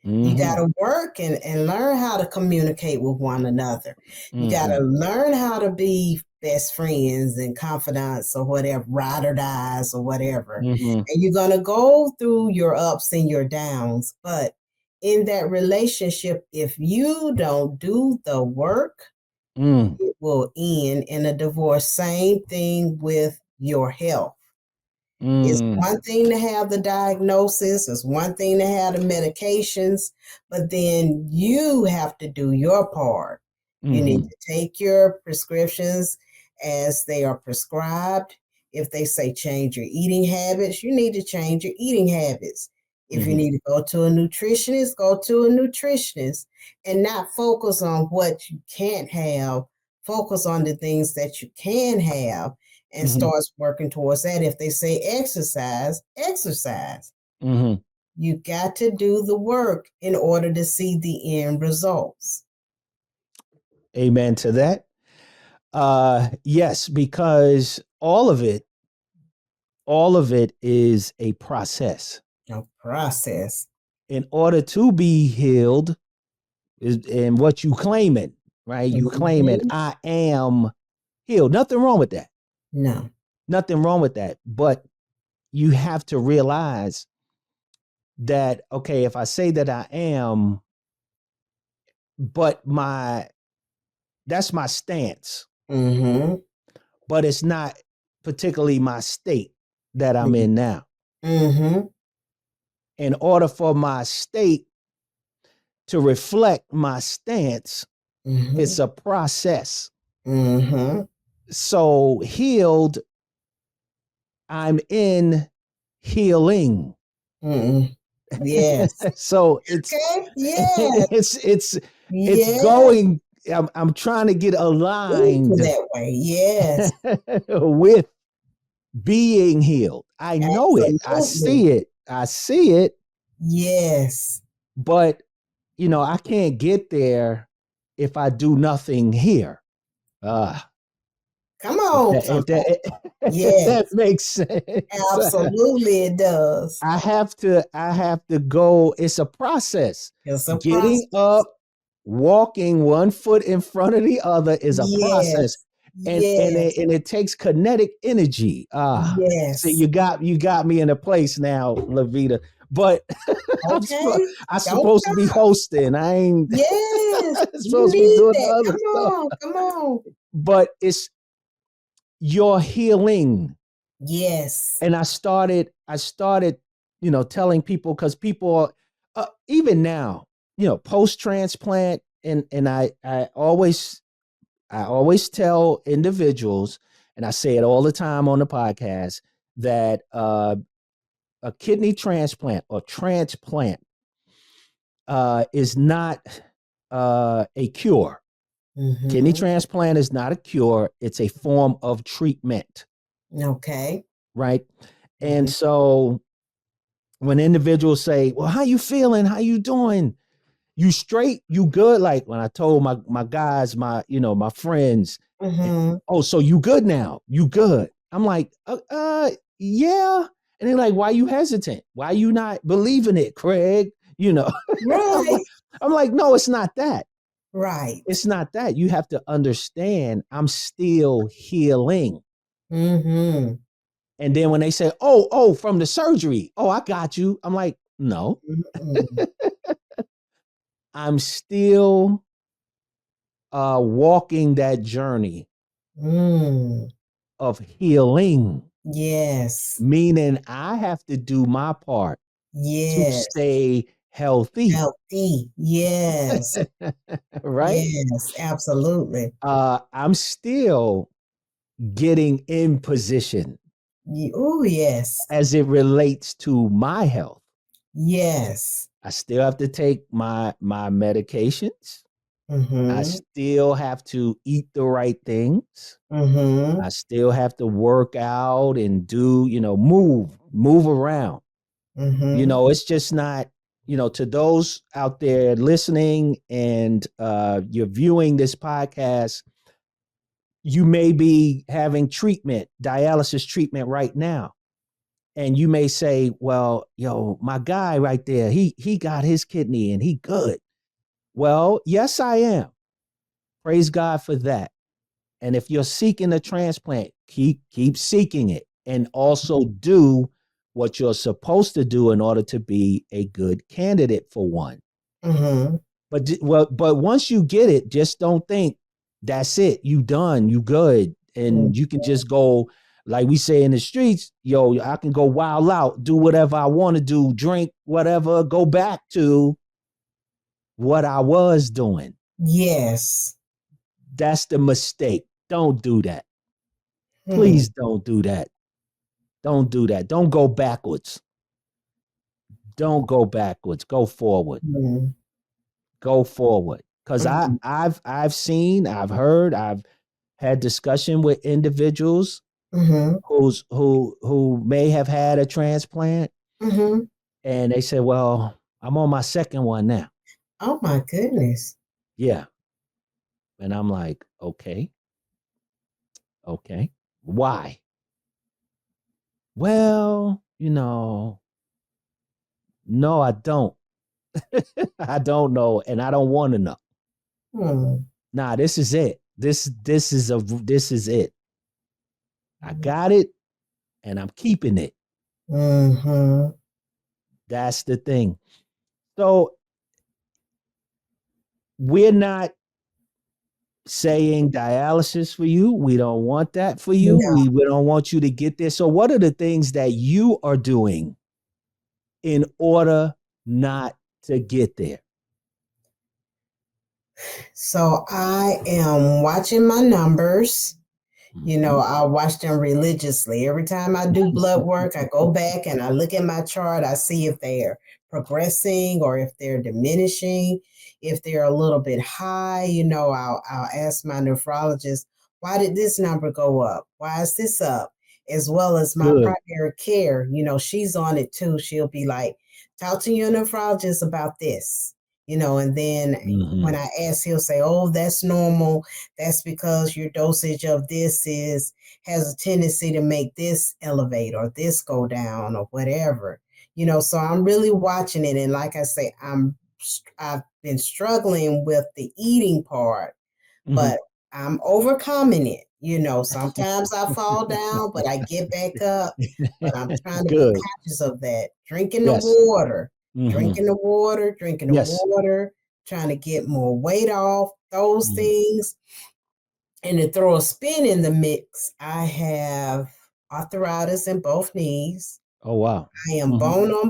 You got Mm-hmm. to work and learn how to communicate with one another. You got Mm-hmm. to learn how to be best friends and confidants or whatever, ride or dies or whatever. Mm-hmm. And you're going to go through your ups and your downs. But in that relationship, if you don't do the work, Mm. it will end in a divorce. Same thing with your health. It's Mm. one thing to have the diagnosis, it's one thing to have the medications, but then you have to do your part. You need Mm-hmm. to take your prescriptions as they are prescribed. If they say change your eating habits, you need to change your eating habits. If you Mm-hmm. need to go to a nutritionist, go to a nutritionist and not focus on what you can't have. Focus on the things that you can have and Mm-hmm. starts working towards that. If they say exercise, exercise. Mm-hmm. You got to do the work in order to see the end results. Amen to that. Yes, because all of it is a process. A process. In order to be healed, is in what you claim it, right? You claim it, Mm-hmm. I am healed. Nothing wrong with that. No. Nothing wrong with that. But you have to realize that, okay, if I say that I am, but that's my stance, Mm-hmm. but it's not particularly my state that I'm in now. Mm-hmm. In order for my state to reflect my stance, Mm-hmm. it's a process. Mm-hmm. So healed, I'm in healing. Mm-hmm. Yes. So it's Okay. Yeah. it's Yes. going. I'm trying to get Into aligned that way. Yes. with being healed. I know it. I Absolutely. see it. I see it, Yes. but I can't get there if I do nothing here. Uh, Come if on, that if somebody. that if Yes. that makes sense. Absolutely, it does. I have to go. It's a process. It's a Getting process. up, walking one foot in front of the other is a process. Yes. And Yes. it takes kinetic energy. So Yes. you got me in a place now, LaVeeda. But Okay. I'm Don't supposed to be stop. hosting. I ain't Yes. You supposed to be need doing the that. other Come stuff. on. Come on. But it's your healing. Yes. And I started telling people, because people even now, post transplant, and I always tell individuals, and I say it all the time on the podcast, that a kidney transplant or transplant is not a cure. Kidney Mm-hmm. transplant is not a cure. It's a form of treatment, Okay. right? And Mm-hmm. so when individuals say, "Well, how you feeling? How you doing? You straight? You good?" Like when I told my guys, my friends, Mm-hmm. "Oh, so you good now? You good?" I'm like, yeah." And they're like, "Why you hesitant? Why you not believing it, Craig?" You know, I'm, Right. I'm like, "No, it's not that. Right. It's not that. You have to understand, I'm still healing." Mm-hmm. And then when they say, "Oh, from the surgery, oh, I got you," I'm like, "No, Mm-hmm. I'm still walking that journey Mm. of healing, Yes. meaning I have to do my part to Yes. stay healthy. Healthy. Yes. Right? Yes, absolutely. I'm still getting in position Oh, yes. as it relates to my health. Yes. I still have to take my medications. I Mm-hmm. still have to eat the right things. Mm-hmm. I still have to work out and do, move around. Mm-hmm. It's just not, to those out there listening and you're viewing this podcast, you may be having dialysis treatment right now. And you may say, well, my guy right there, he got his kidney and he good. Well, yes, I am. Praise God for that. And if you're seeking a transplant, keep seeking it, and also do what you're supposed to do in order to be a good candidate for one. Mm-hmm. But once you get it, just don't think that's it. You done. You good, and you can just go, like we say in the streets. I can go wild out, do whatever I want to do, drink whatever, go back to what I was doing. Yes. That's the mistake. Don't do that. Hmm. Please don't do that. Don't do that. Don't go backwards. Don't go backwards. Go forward. Mm-hmm. Go forward. Because Mm-hmm. I've seen, I've heard, I've had discussion with individuals Mm-hmm. who may have had a transplant, Mm-hmm. and they say, well, I'm on my second one now. Oh my goodness. Yeah. And I'm like, okay. Why? Well, no, I don't. I don't know, and I don't want to know. Hmm. Nah, this is it. This is it. I got it and I'm keeping it. Mm-hmm. That's the thing. So we're not saying dialysis for you. We don't want that for you. No. We don't want you to get there. So what are the things that you are doing in order not to get there? So I am watching my numbers. Mhm. I watch them religiously. Every time I do blood work, I go back and I look at my chart. I see if they're progressing or if they're diminishing. If they're a little bit high, I'll ask my nephrologist, why did this number go up? Why is this up? As well as my Good. primary care, she's on it too. She'll be like, talk to your nephrologist about this. And then when Mhm. I ask, he'll say, oh, that's normal. That's because your dosage of this has a tendency to make this elevate or this go down or whatever. So I'm really watching it. And like I say, I've been struggling with the eating part, Mhm. but I'm overcoming it. Sometimes I fall down, but I get back up. But I'm trying to be Good. conscious of that. Drinking the Yes. water, Mhm. drinking the water, drinking the Yes. water, trying to get more weight off, those Mhm. things. And to throw a spin in the mix, I have arthritis in both knees. Oh wow. I am Mhm.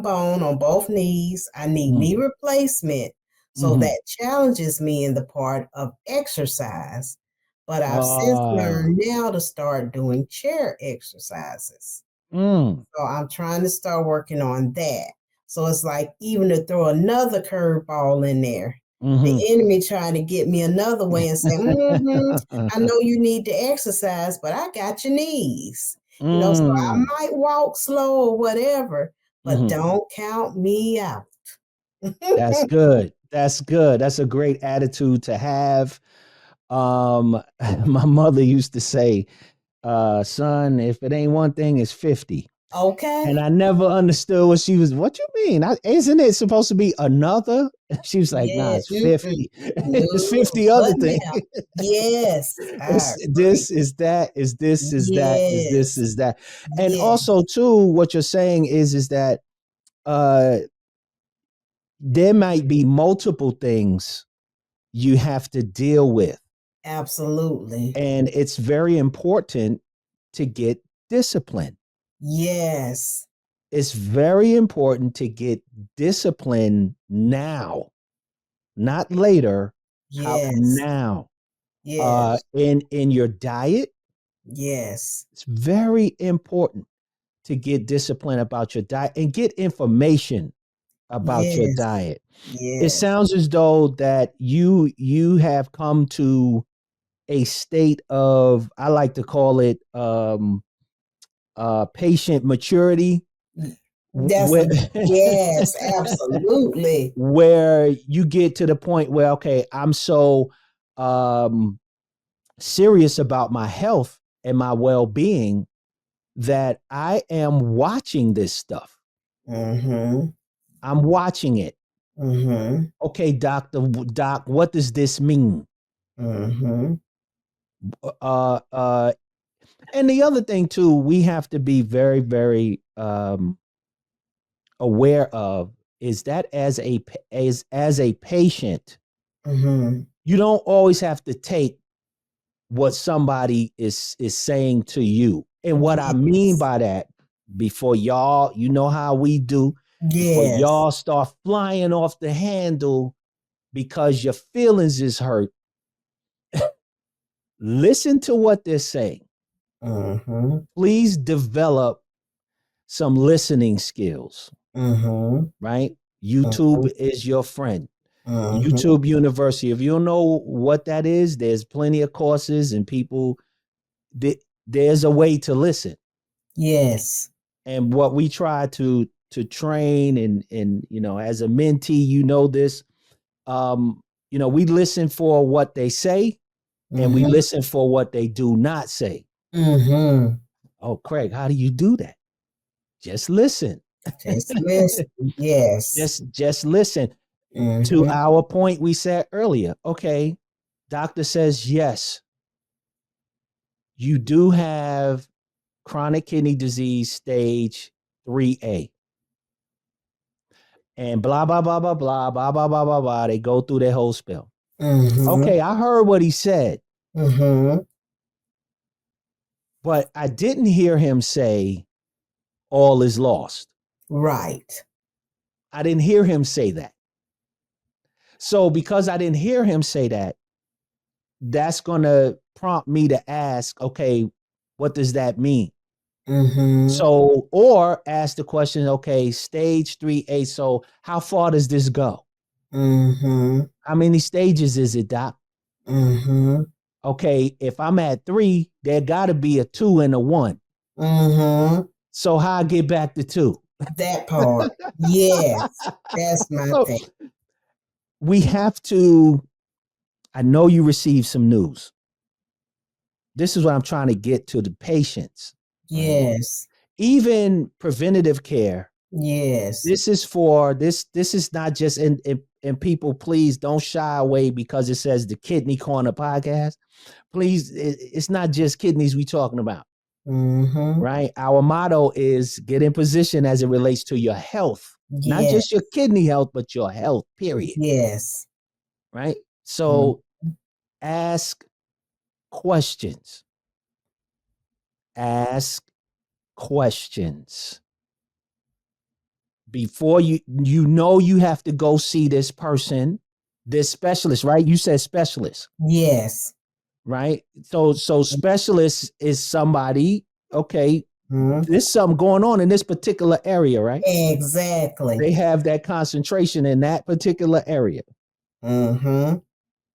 bone on both knees. I need Mhm. knee replacement. So Mhm. that challenges me in the part of exercise. But I've since Ah. learned now to start doing chair exercises. Mm. So I'm trying to start working on that. So it's like even to throw another curveball in there, the Mhm. enemy trying to get me another way and say, I know you need to exercise, but I got your knees. So I Mm. might walk slow or whatever, but Mhm. don't count me out. That's good. That's good. That's a great attitude to have. My mother used to say, son, if it ain't one thing, it's 50. And Okay. I never understood what you mean? Isn't it supposed to be another? She was like, nah, Yeah. it's 50. It's No, 50 other but things. now, yes, I It's agree. this is that, is this, is that, is this, Yes. is that. And Yes. also too, what you're saying is that uh there might be multiple things you have to deal with. Absolutely. And it's very important to get discipline. Yes. it's very important to get discipline now, not later. How Yes. now? Yes. In your diet, Yes. it's very important to get discipline about your diet and get information about your Yes. diet. It Yes. sounds as though that you have come to a state of, I like to call it, patient maturity, That's where a yes, absolutely. where you get to the point where, okay, I'm so um serious about my health and my well-being that I am watching this stuff. Mm-hmm. I'm watching it. Mm-hmm. Okay, doc, what does this mean? Mm-hmm. Uh, uh, and the other thing too, we have to be very, very aware of is that as a patient, Mm-hmm. you don't always have to take what somebody is saying to you. And what I mean Yes. by that, before y'all, you know how we do, before Yes. y'all start flying off the handle because your feelings is hurt, listen to what they're saying. Mm-hmm. Please develop some listening skills, Mm-hmm. right? YouTube is your friend. Mm-hmm. YouTube University. If you don't know what that is, there's plenty of courses and people. There's a way to listen. Yes. And what we try to train and as a mentee, this, um, we listen for what they say and we Mm-hmm. listen for what they do not say. Mm-hmm. Oh, Craig, how do you do that? Just listen. Just listen. Yes. Just listen. To Mm-hmm. our point we said earlier. Okay, doctor says yes, you do have chronic kidney disease stage 3A. And blah, blah, blah, blah, blah, blah, blah, blah, blah, blah. They go through their whole spiel. Mm-hmm. Okay, I heard what he said, Mm-hmm. but I didn't hear him say all is lost. Right. I didn't hear him say that. So because I didn't hear him say that, that's going to prompt me to ask, okay, what does that mean? Mm-hmm. So, or ask the question, okay, stage 3A. So, how far does this go? Mm-hmm. How many stages is it, doc? Mm-hmm. Okay, if I'm at 3, there got to be a 2 and a 1. Mm-hmm. So, how I get back to 2? That part. Yes. That's my So, thing. we have to, I know you received some news. This is what I'm trying to get to the patients. Yes. Even preventative care. Yes. This is for this is not just and people, please don't shy away because it says the Kidney Korner Podcast. Please, it's not just kidneys we talking about, Mm-hmm. right? Our motto is get in position as it relates to your health, not Yes. just your kidney health, but your health, period, Yes. right? Mm-hmm. So ask questions. Ask questions before you have to go see this person, this specialist, right? You said specialist, Yes. right? So specialist is somebody, okay, Mm-hmm. there's something going on in this particular area, right? Exactly. They have that concentration in that particular area. Mm-hmm.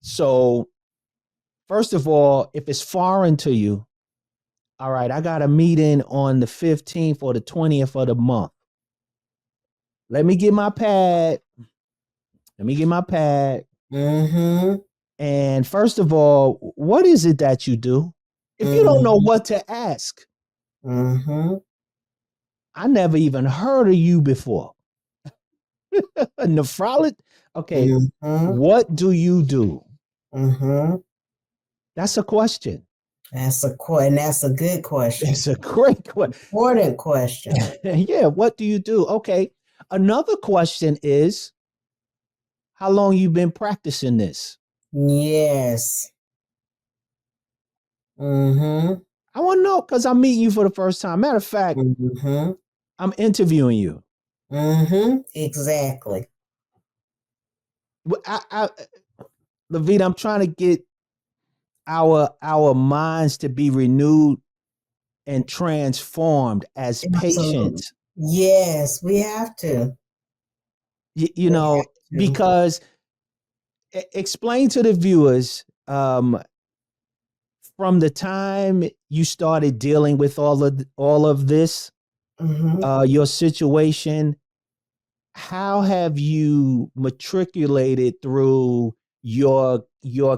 So first of all, if it's foreign to you, all right, I got a meeting on the 15th or the 20th of the month. Let me get my pad. Let me get my pad. Mm-hmm. And first of all, what is it that you do? If you don't know Mm-hmm. what to ask, Mm-hmm. I never even heard of you before. A nephrologist? Okay, Mm-hmm. what do you do? Mm-hmm. That's a question. And that's a good question. It's a great question. Important question. Yeah, what do you do? Okay. Another question is how long you been practicing this? Yes. Mm-hmm. I want to know because I'm meeting you for the first time. Matter of fact, Mm-hmm. I'm interviewing you. Exactly. I LaVeeda, I'm trying to get our minds to be renewed and transformed as Absolutely. patients. Yes, we have to. You We have know, to. because explain to the viewers from the time you started dealing with all of this, Hmm. your situation. How have you matriculated through your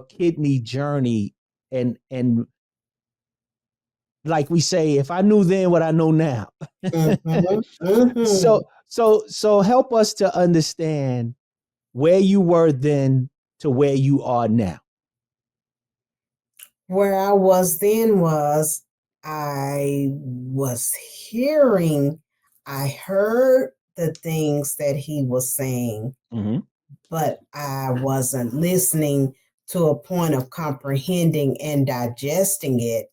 kidney journey, and like we say, if I knew then what I know now. Hmm. Hmm. So help us to understand where you were then to where you are now. Where I was then was I was hearing, I heard the things that he was saying, Mm-hmm. but I wasn't listening to a point of comprehending and digesting it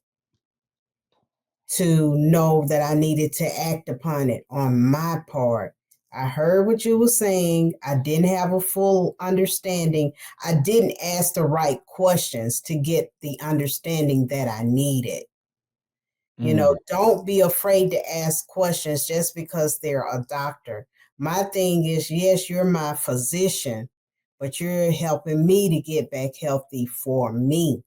to know that I needed to act upon it on my part. I heard what you were saying. I didn't have a full understanding. I didn't ask the right questions to get the understanding that I needed. Mm. Don't be afraid to ask questions just because they're a doctor. My thing is, yes, you're my physician, but you're helping me to get back healthy for me.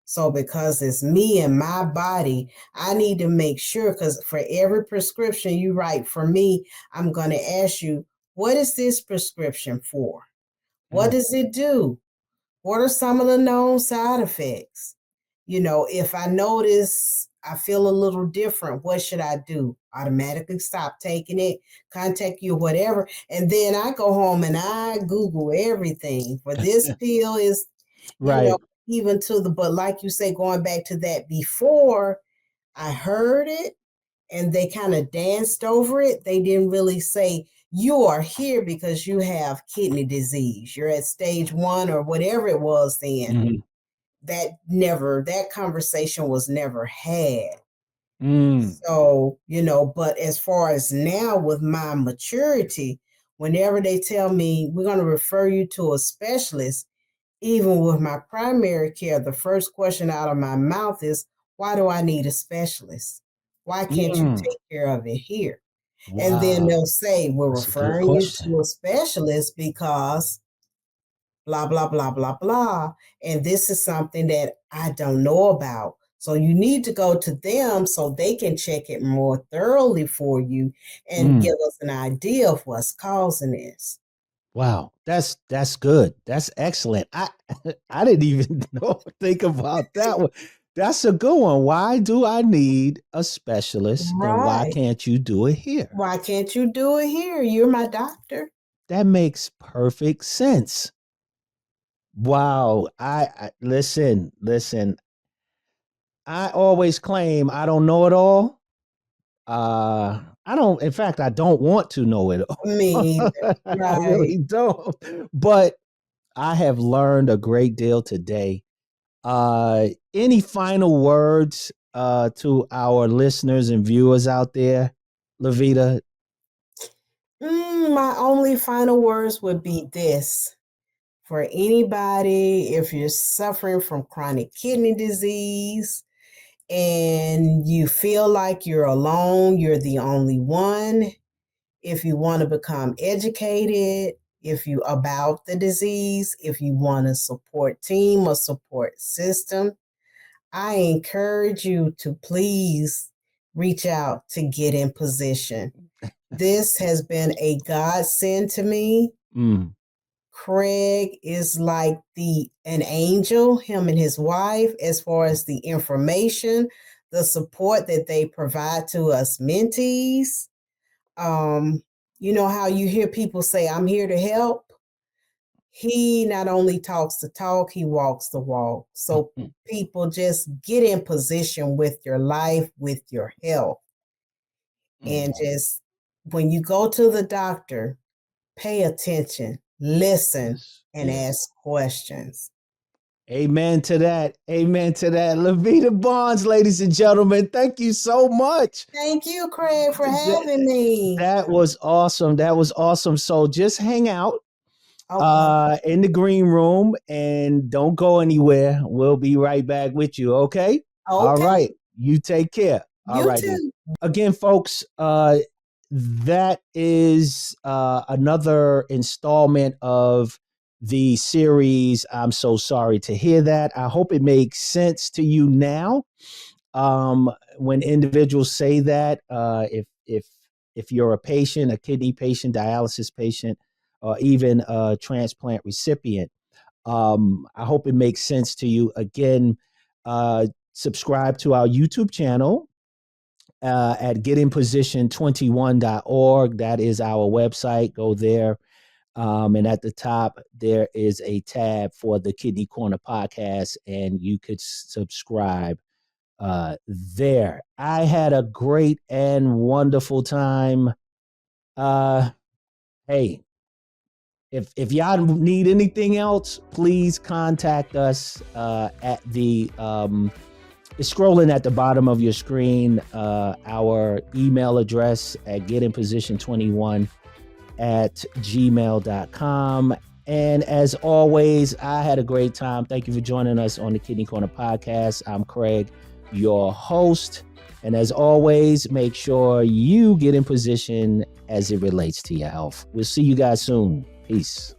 So because it's me and my body, I need to make sure, because for every prescription you write for me, I'm going to ask you, what is this prescription for? What Mm. does it do? What are some of the known side effects? If I notice I feel a little different, what should I do? Automatically stop taking it, contact you, whatever. And then I go home and I Google everything for this pill is, you know, Right. even to but like you say, going back to that before, I heard it and they kind of danced over it. They didn't really say, you are here because you have kidney disease. You're at stage 1 or whatever it was then. Mm-hmm. That conversation was never had. Mm. So, but as far as now with my maturity, whenever they tell me we're going to refer you to a specialist, even with my primary care, the first question out of my mouth is, why do I need a specialist? Why can't you Mm. take care of it here? And then Wow. they'll say, we're That's a good referring you question. to a specialist because blah, blah, blah, blah, blah. And this is something that I don't know about. So you need to go to them so they can check it more thoroughly for you and Mm. give us an idea of what's causing this. Wow, that's good. That's excellent. I didn't even think about that one. That's a good one. Why do I need a specialist, and why Right. can't you do it here? Why can't you do it here? You're my doctor. That makes perfect sense. Wow. I listen. I always claim I don't know it all. I don't. In fact, I don't want to know it all. Me either. I Right. really don't. But I have learned a great deal today. Any final words to our listeners and viewers out there, LaVeeda? My only final words would be this. For anybody, if you're suffering from chronic kidney disease and you feel like you're alone, you're the only one. If you want to become educated, if you about the disease, if you want a support team or support system, I encourage you to please reach out to get in position. This has been a godsend to me. Mm, Craig is like an angel, him and his wife, as far as the information, the support that they provide to us mentees. Um, you know how you hear people say, I'm here to help? He not only talks the talk, he walks the walk. So people just get in position with your life, with your health. And mm. just when you go to the doctor, pay attention, listen, Yes, and yes. ask questions. Amen to that. Amen to that. LaVeeda Bonds, ladies and gentlemen, thank you so much. Thank you, Craig, for having That, me. that was awesome. That was awesome. So just hang out Okay. in the green room and don't go anywhere. We'll be right back with you. Okay. All Okay. right. You take care. All You righty. too. Again, folks, that is another installment of the series. I'm so sorry to hear that. I hope it makes sense to you now. When individuals say that, if you're a patient, a kidney patient, dialysis patient, or even a transplant recipient, I hope it makes sense to you. Again, subscribe to our YouTube channel at getinposition21.org. That is our website. Go there. And at the top, there is a tab for the Kidney Korner Podcast, and you could subscribe there. I had a great and wonderful time. Hey, if y'all need anything else, please contact us at the it's scrolling at the bottom of your screen. Our email address at getinposition21@gmail.com. And as always, I had a great time. Thank you for joining us on the Kidney Korner Podcast. I'm Craig, your host. And as always, make sure you get in position as it relates to your health. We'll see you guys soon. Peace.